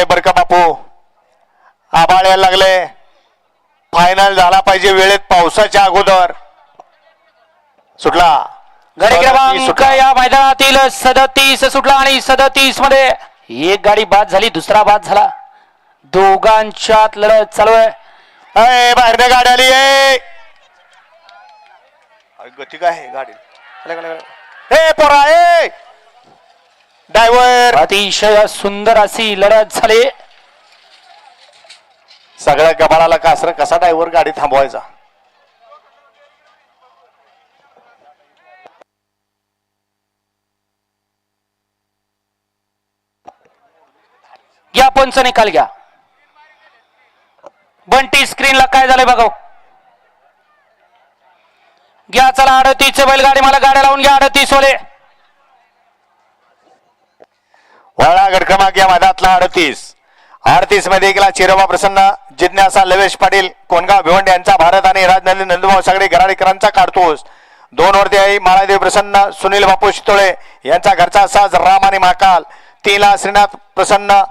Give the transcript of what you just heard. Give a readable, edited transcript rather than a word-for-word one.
बर का बापू, आभाळ यायला लागले, फायनल झाला पाहिजे वेळेत पावसाच्या अगोदर. सुटला गाडी क्रमांक या मैदानातील 37 सुटला आणि 37 मध्ये एक गाडी बाद झाली, दुसरा बाद झाला. दोघांच्यात लढत चालू आहे. बाहेर गाडी आली आहे. गती काय आहे गाडी? हे पोरा ए ड्रायव्हर. अतिशय सुंदर अशी लढत झाली. सगळ्या गबाळाला कासर कसा ड्रायव्हर गाडी थांबवायचा. घ्या पंच निकाल घ्या. बंटी स्क्रीनला काय झालंय बघा. घ्या चला 38 बैलगाडी मला गाड्या लावून घ्या. 38 वाले वळा गट क्रमांक या मैदानातला 38 मध्ये गेला चिरोबा प्रसन्न, जिज्ञासा लवेश पाटील, कोणगाव भिवंडी यांचा भारत आणि राजनंदी नंदुभाऊ सगळे गराडीकरांचा काढतोस. 2 वरती आई माळादेव प्रसन्न, सुनील बापू शितोळे यांचा घरचा साज राम आणि महाकाल. 3 ला श्रीनाथ प्रसन्न,